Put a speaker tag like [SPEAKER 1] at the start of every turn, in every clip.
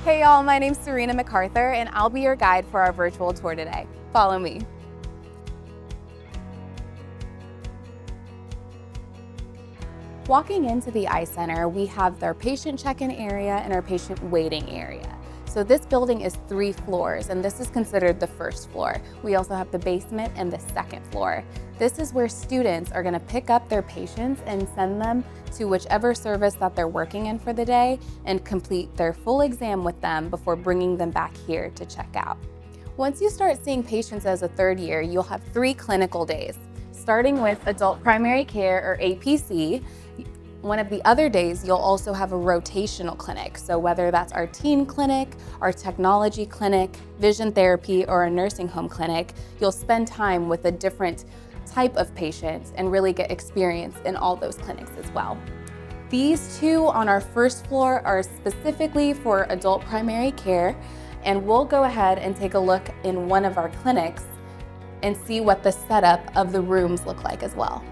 [SPEAKER 1] Hey y'all, my name's Serena McArthur and I'll be your guide for our virtual tour today. Follow me. Walking into the eye center, we have our patient check-in area and our patient waiting area. So this building is 3 floors and this is considered the first floor. We also have the basement and the second floor. This is where students are going to pick up their patients and send them to whichever service that they're working in for the day and complete their full exam with them before bringing them back here to check out. Once you start seeing patients as a third year, you'll have 3 clinical days, starting with adult primary care or APC. One of the other days, you'll also have a rotational clinic. So whether that's our teen clinic, our technology clinic, vision therapy, or a nursing home clinic, you'll spend time with a different type of patients and really get experience in all those clinics as well. These 2 on our first floor are specifically for adult primary care, and we'll go ahead and take a look in one of our clinics and see what the setup of the rooms look like as well.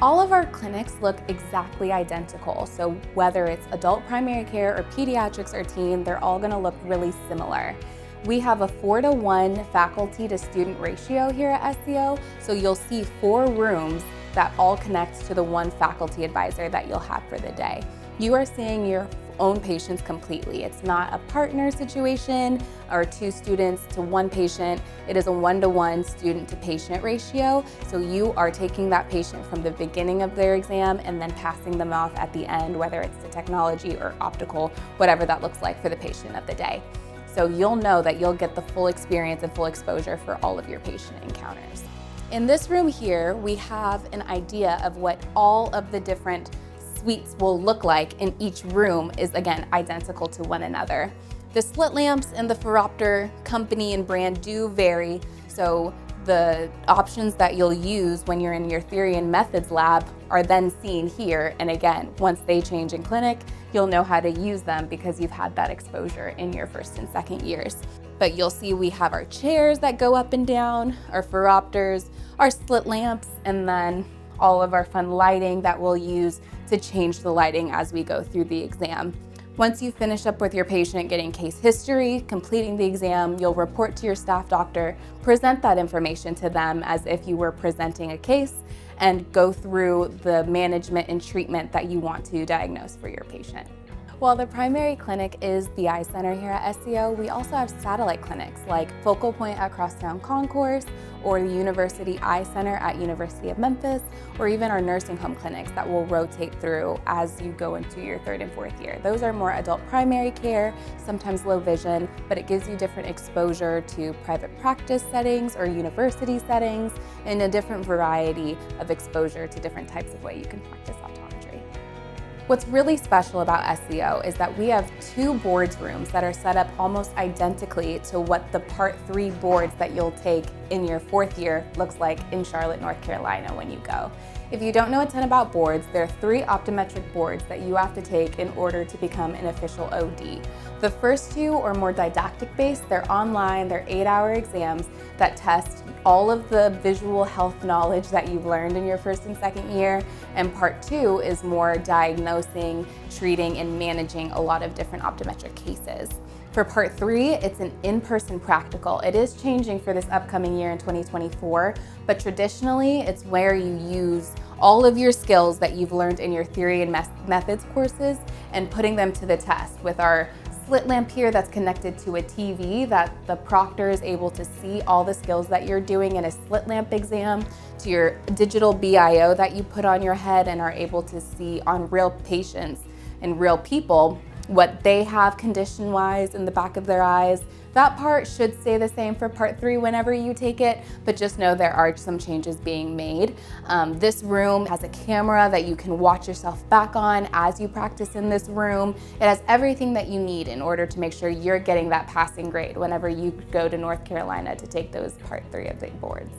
[SPEAKER 1] All of our clinics look exactly identical, so whether it's adult primary care or pediatrics or teen, they're all gonna look really similar. We have a 4-to-1 faculty to student ratio here at SCO, so you'll see 4 rooms that all connect to the 1 faculty advisor that you'll have for the day. You are seeing your own patients completely. It's not a partner situation or 2 students to 1 patient. It is a 1-to-1 student to patient ratio. So you are taking that patient from the beginning of their exam and then passing them off at the end, whether it's to technology or optical, whatever that looks like for the patient of the day. So you'll know that you'll get the full experience and full exposure for all of your patient encounters. In this room here, we have an idea of what all of the different suites will look like in each room is, again, identical to one another. The slit lamps and the phoropter company and brand do vary, so the options that you'll use when you're in your theory and methods lab are then seen here, and again, once they change in clinic, you'll know how to use them because you've had that exposure in your first and second years. But you'll see we have our chairs that go up and down, our phoropters, our slit lamps, and then all of our fun lighting that we'll use to change the lighting as we go through the exam. Once you finish up with your patient getting case history, completing the exam, you'll report to your staff doctor, present that information to them as if you were presenting a case, and go through the management and treatment that you want to diagnose for your patient. While the primary clinic is the eye center here at SCO, we also have satellite clinics like Focal Point at Crosstown Concourse, or the University Eye Center at University of Memphis, or even our nursing home clinics that will rotate through as you go into your 3rd and 4th year. Those are more adult primary care, sometimes low vision, but it gives you different exposure to private practice settings or university settings, and a different variety of exposure to different types of way you can practice optometry. What's really special about SCO is that we have 2 boards rooms that are set up almost identically to what the Part 3 boards that you'll take in your 4th year looks like in Charlotte, North Carolina when you go. If you don't know a ton about boards, there are 3 optometric boards that you have to take in order to become an official OD. The first 2 are more didactic based. They're online, they're 8-hour exams that test all of the visual health knowledge that you've learned in your 1st and 2nd year. And part 2 is more diagnosing, treating, and managing a lot of different optometric cases. For part 3, it's an in-person practical. It is changing for this upcoming year in 2024, but traditionally it's where you use all of your skills that you've learned in your theory and methods courses and putting them to the test with our slit lamp here that's connected to a TV that the proctor is able to see all the skills that you're doing in a slit lamp exam, to your digital BIO that you put on your head and are able to see on real patients and real people what they have condition-wise in the back of their eyes. That part should stay the same for part 3 whenever you take it, but just know there are some changes being made. This room has a camera that you can watch yourself back on as you practice in this room. It has everything that you need in order to make sure you're getting that passing grade whenever you go to North Carolina to take those part 3 of the boards.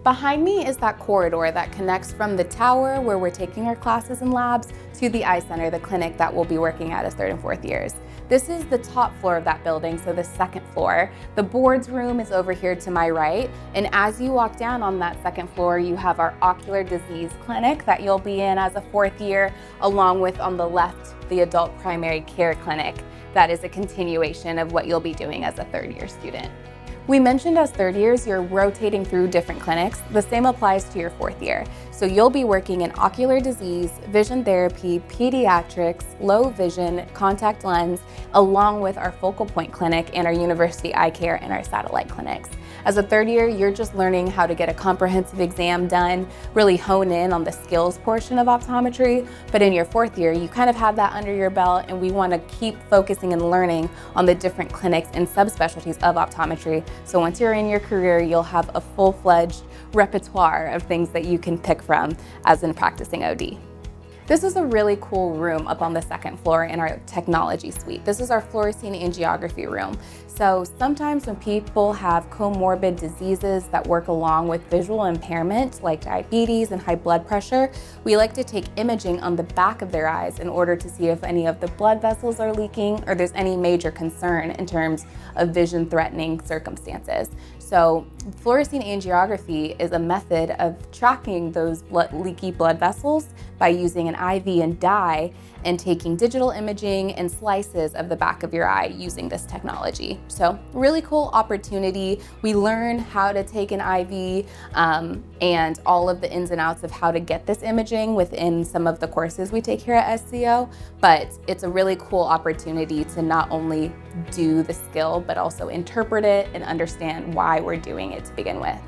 [SPEAKER 1] Behind me is that corridor that connects from the tower where we're taking our classes and labs to the eye center, the clinic that we'll be working at as 3rd and 4th years. This is the top floor of that building, so the 2nd floor. The boards room is over here to my right, and as you walk down on that 2nd floor, you have our ocular disease clinic that you'll be in as a 4th year, along with on the left, the adult primary care clinic. that is a continuation of what you'll be doing as a third-year student. We mentioned as third years, you're rotating through different clinics. The same applies to your fourth year. So you'll be working in ocular disease, vision therapy, pediatrics, low vision, contact lens, along with our focal point clinic and our university eye care and our satellite clinics. As a third year, you're just learning how to get a comprehensive exam done, really hone in on the skills portion of optometry. But in your fourth year, you kind of have that under your belt, and we want to keep focusing and learning on the different clinics and subspecialties of optometry. So once you're in your career, you'll have a full-fledged repertoire of things that you can pick from as in practicing OD. This is a really cool room up on the second floor in our technology suite. This is our fluorescein angiography room. So sometimes when people have comorbid diseases that work along with visual impairment, like diabetes and high blood pressure, we like to take imaging on the back of their eyes in order to see if any of the blood vessels are leaking or there's any major concern in terms of vision-threatening circumstances. So fluorescein angiography is a method of tracking those leaky blood vessels by using an IV and dye and taking digital imaging and slices of the back of your eye using this technology. So really cool opportunity. We learn how to take an IV and all of the ins and outs of how to get this imaging within some of the courses we take here at SCO, but it's a really cool opportunity to not only do the skill, but also interpret it and understand why we're doing it to begin with.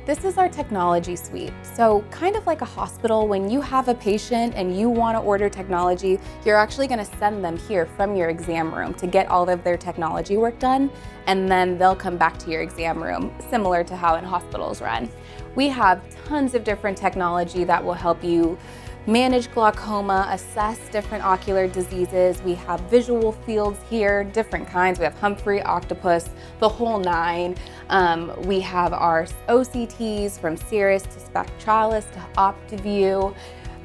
[SPEAKER 1] This is our technology suite. So kind of like a hospital, when you have a patient and you want to order technology, you're actually going to send them here from your exam room to get all of their technology work done, and then they'll come back to your exam room, similar to how in hospitals run. We have tons of different technology that will help you manage glaucoma, assess different ocular diseases. We have visual fields here, different kinds. We have Humphrey, Octopus, the whole nine. We have our OCTs from Cirrus to Spectralis to OptiView.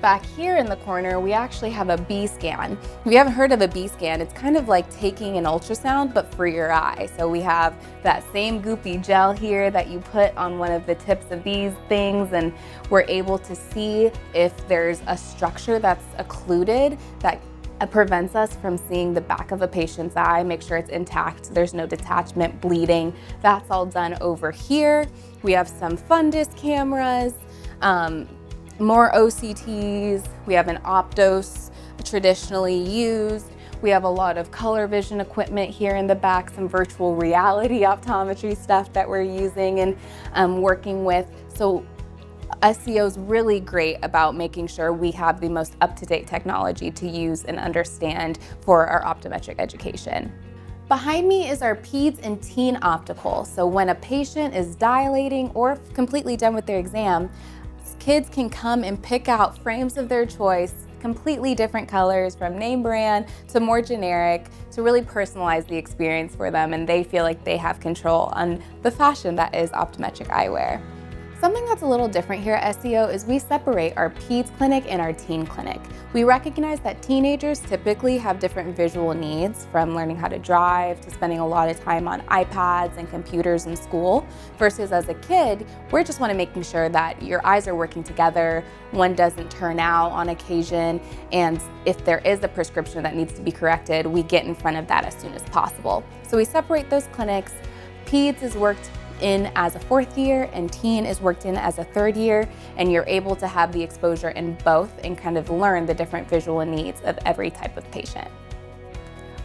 [SPEAKER 1] Back here in the corner, we actually have a B-scan. If you haven't heard of a B-scan, it's kind of like taking an ultrasound, but for your eye. So we have that same goopy gel here that you put on one of the tips of these things, and we're able to see if there's a structure that's occluded that prevents us from seeing the back of a patient's eye, make sure it's intact, there's no detachment, bleeding. That's all done over here. We have some fundus cameras, more OCTs, we have an Optos traditionally used. We have a lot of color vision equipment here in the back, some virtual reality optometry stuff that we're using and working with. So SCO is really great about making sure we have the most up-to-date technology to use and understand for our optometric education. Behind me is our peds and teen optical. So when a patient is dilating or completely done with their exam, kids can come and pick out frames of their choice, completely different colors from name brand to more generic, to really personalize the experience for them, and they feel like they have control on the fashion that is optometric eyewear. Something that's a little different here at SCO is we separate our peds clinic and our teen clinic. We recognize that teenagers typically have different visual needs, from learning how to drive to spending a lot of time on iPads and computers in school, versus as a kid, we're just want to making sure that your eyes are working together, one doesn't turn out on occasion, and if there is a prescription that needs to be corrected, we get in front of that as soon as possible. So we separate those clinics. Peds is worked in as a fourth year and teen is worked in as a third year, and you're able to have the exposure in both and kind of learn the different visual needs of every type of patient.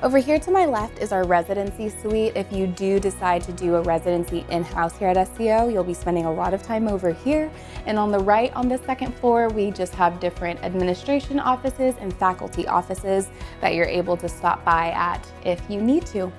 [SPEAKER 1] Over here to my left is our residency suite. If you do decide to do a residency in-house here at SCO, you'll be spending a lot of time over here. And on the right, on the second floor, we just have different administration offices and faculty offices that you're able to stop by at if you need to.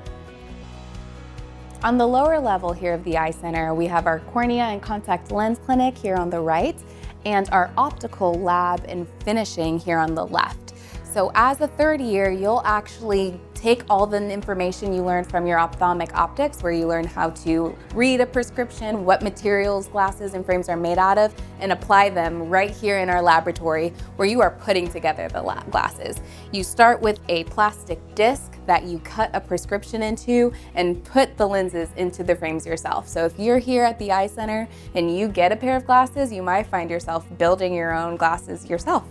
[SPEAKER 1] On the lower level here of the eye center, we have our cornea and contact lens clinic here on the right, and our optical lab and finishing here on the left. So as a third year, you'll actually take all the information you learned from your ophthalmic optics, where you learn how to read a prescription, what materials glasses and frames are made out of, and apply them right here in our laboratory where you are putting together the glasses. You start with a plastic disc that you cut a prescription into and put the lenses into the frames yourself. So if you're here at the eye center and you get a pair of glasses, you might find yourself building your own glasses yourself.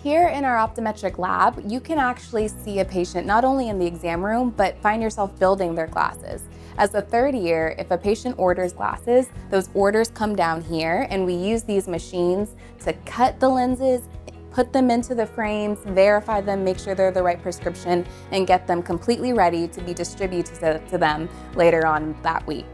[SPEAKER 1] Here in our optometric lab, you can actually see a patient not only in the exam room, but find yourself building their glasses. As a third year, if a patient orders glasses, those orders come down here and we use these machines to cut the lenses, put them into the frames, verify them, make sure they're the right prescription, and get them completely ready to be distributed to them later on that week.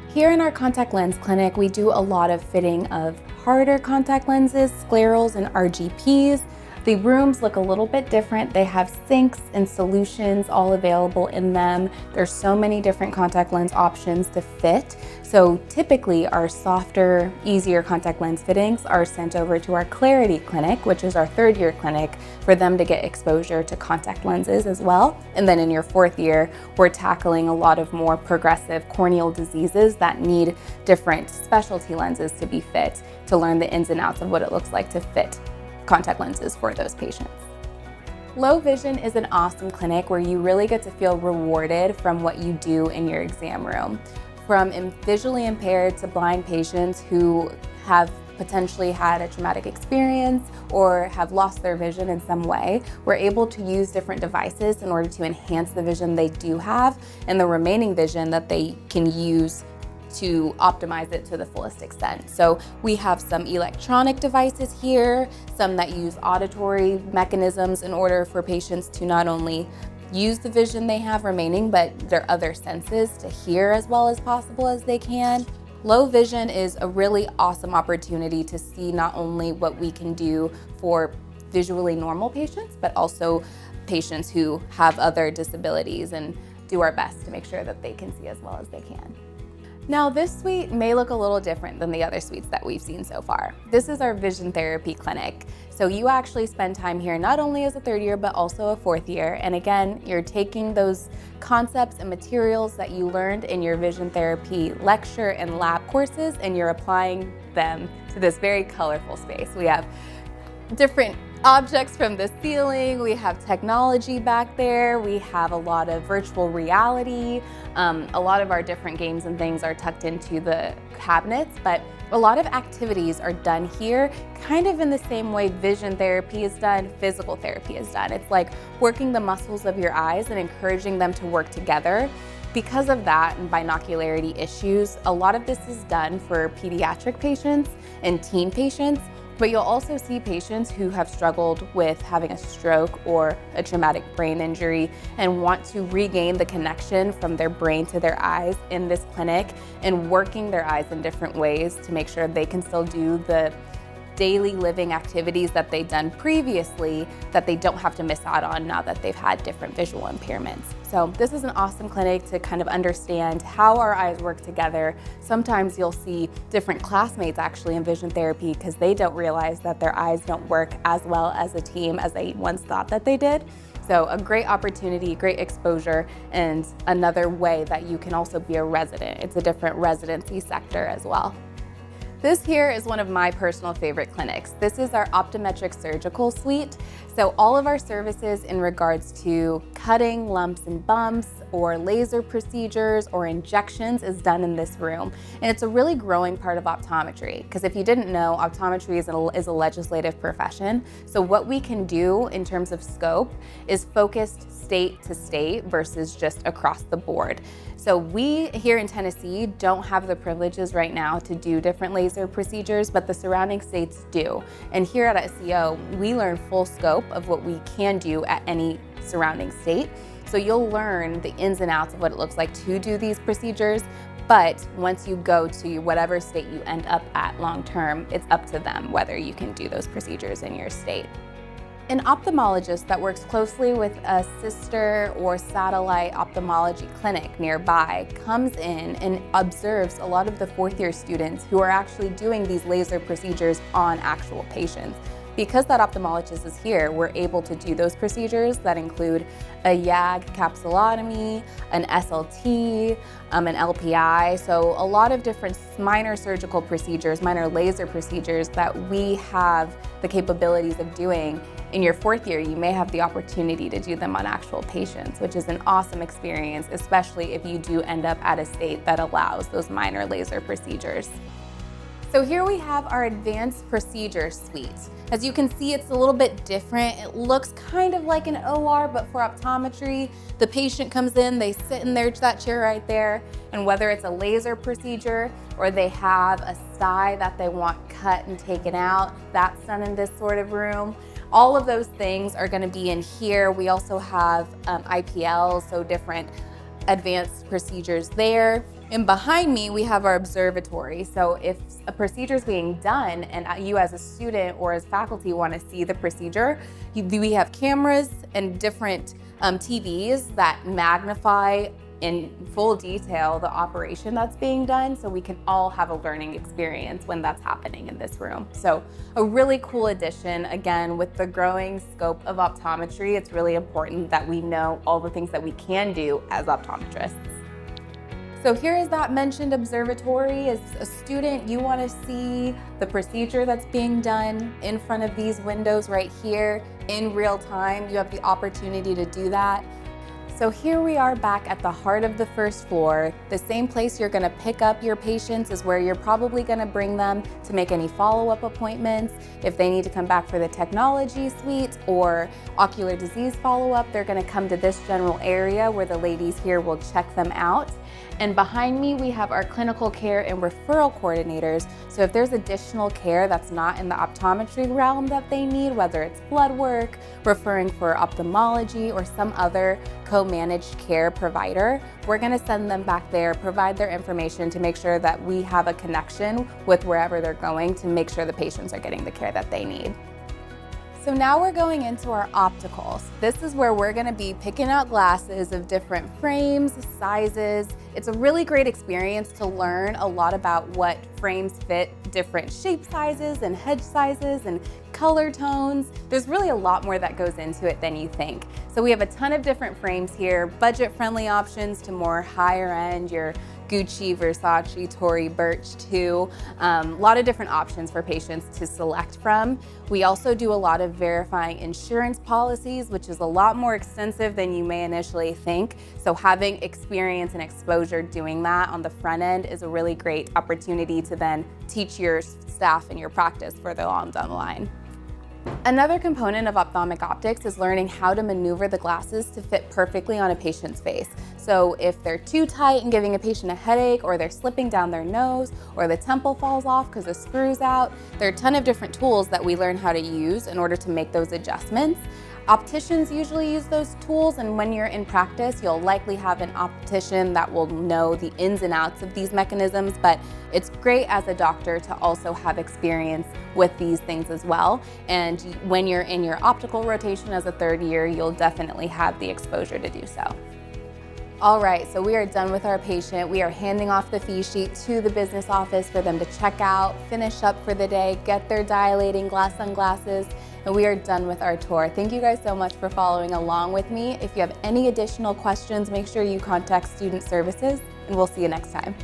[SPEAKER 1] Here in our contact lens clinic, we do a lot of fitting of harder contact lenses, sclerals, and RGPs. The rooms look a little bit different. They have sinks and solutions all available in them. There's so many different contact lens options to fit. So typically our softer, easier contact lens fittings are sent over to our Clarity clinic, which is our third year clinic, for them to get exposure to contact lenses as well. And then in your fourth year, we're tackling a lot of more progressive corneal diseases that need different specialty lenses to be fit, to learn the ins and outs of what it looks like to fit contact lenses for those patients. Low vision is an awesome clinic where you really get to feel rewarded from what you do in your exam room. From visually impaired to blind patients who have potentially had a traumatic experience or have lost their vision in some way, we're able to use different devices in order to enhance the vision they do have and the remaining vision that they can use to optimize it to the fullest extent. So we have some electronic devices here, some that use auditory mechanisms in order for patients to not only use the vision they have remaining, but their other senses to hear as well as possible as they can. Low vision is a really awesome opportunity to see not only what we can do for visually normal patients, but also patients who have other disabilities, and do our best to make sure that they can see as well as they can. Now, this suite may look a little different than the other suites that we've seen so far. This is our vision therapy clinic. So you actually spend time here not only as a third year, but also a fourth year. And again, you're taking those concepts and materials that you learned in your vision therapy lecture and lab courses, and you're applying them to this very colorful space. We have different objects from the ceiling, we have technology back there, we have a lot of virtual reality. A lot of our different games and things are tucked into the cabinets, but a lot of activities are done here kind of in the same way vision therapy is done, physical therapy is done. It's like working the muscles of your eyes and encouraging them to work together. Because of that and binocularity issues, a lot of this is done for pediatric patients and teen patients, but you'll also see patients who have struggled with having a stroke or a traumatic brain injury and want to regain the connection from their brain to their eyes in this clinic, and working their eyes in different ways to make sure they can still do the daily living activities that they've done previously that they don't have to miss out on now that they've had different visual impairments. So this is an awesome clinic to kind of understand how our eyes work together. Sometimes you'll see different classmates actually in vision therapy because they don't realize that their eyes don't work as well as a team as they once thought that they did. So a great opportunity, great exposure, and another way that you can also be a resident. It's a different residency sector as well. This here is one of my personal favorite clinics. This is our Optometric surgical suite. So all of our services in regards to cutting lumps and bumps or laser procedures or injections is done in this room. And it's a really growing part of optometry, because if you didn't know, optometry is a legislative profession. So what we can do in terms of scope is focused state to state versus just across the board. So we here in Tennessee don't have the privileges right now to do different laser procedures, but the surrounding states do. And here at SCO, we learn full scope of what we can do at any surrounding state. So you'll learn the ins and outs of what it looks like to do these procedures. But once you go to whatever state you end up at long term, it's up to them whether you can do those procedures in your state. An ophthalmologist that works closely with a sister or satellite ophthalmology clinic nearby comes in and observes a lot of the fourth year students who are actually doing these laser procedures on actual patients. Because that ophthalmologist is here, we're able to do those procedures that include a YAG capsulotomy, an SLT, an LPI, so a lot of different minor surgical procedures, minor laser procedures that we have the capabilities of doing. In your fourth year, you may have the opportunity to do them on actual patients, which is an awesome experience, especially if you do end up at a state that allows those minor laser procedures. So here we have our advanced procedure suite. As you can see, it's a little bit different. It looks kind of like an OR, but for optometry, the patient comes in, they sit in that chair right there, and whether it's a laser procedure or they have a sty that they want cut and taken out, that's done in this sort of room. All of those things are gonna be in here. We also have IPLs, so different advanced procedures there. And behind me, we have our observatory. So if a procedure is being done and you as a student or as faculty want to see the procedure, we have cameras and different TVs that magnify in full detail the operation that's being done, so we can all have a learning experience when that's happening in this room. So a really cool addition. Again, with the growing scope of optometry, it's really important that we know all the things that we can do as optometrists. So here is that mentioned observatory. As a student, you want to see the procedure that's being done in front of these windows right here in real time. You have the opportunity to do that. So here we are back at the heart of the first floor. The same place you're going to pick up your patients is where you're probably going to bring them to make any follow-up appointments. If they need to come back for the technology suite or ocular disease follow-up, they're going to come to this general area where the ladies here will check them out. And behind me, we have our clinical care and referral coordinators. So if there's additional care that's not in the optometry realm that they need, whether it's blood work, referring for ophthalmology, or some other co-managed care provider, we're gonna send them back there, provide their information to make sure that we have a connection with wherever they're going to make sure the patients are getting the care that they need. So now we're going into our opticals. This is where we're gonna be picking out glasses of different frames, sizes. It's a really great experience to learn a lot about what frames fit different shape sizes and hedge sizes and color tones. There's really a lot more that goes into it than you think. So we have a ton of different frames here, budget-friendly options to more higher end, your Gucci, Versace, Tory Burch too. A lot of different options for patients to select from. We also do a lot of verifying insurance policies, which is a lot more extensive than you may initially think. So having experience and exposure doing that on the front end is a really great opportunity to then teach your staff and your practice further along down the line. Another component of ophthalmic optics is learning how to maneuver the glasses to fit perfectly on a patient's face. So if they're too tight and giving a patient a headache, or they're slipping down their nose, or the temple falls off because the screw's out, there are a ton of different tools that we learn how to use in order to make those adjustments. Opticians usually use those tools, and when you're in practice, you'll likely have an optician that will know the ins and outs of these mechanisms, but it's great as a doctor to also have experience with these things as well. And when you're in your optical rotation as a third year, you'll definitely have the exposure to do so. All right, so we are done with our patient. We are handing off the fee sheet to the business office for them to check out, finish up for the day, get their dilating glass sunglasses, and we are done with our tour. Thank you guys so much for following along with me. If you have any additional questions, make sure you contact Student Services, and we'll see you next time.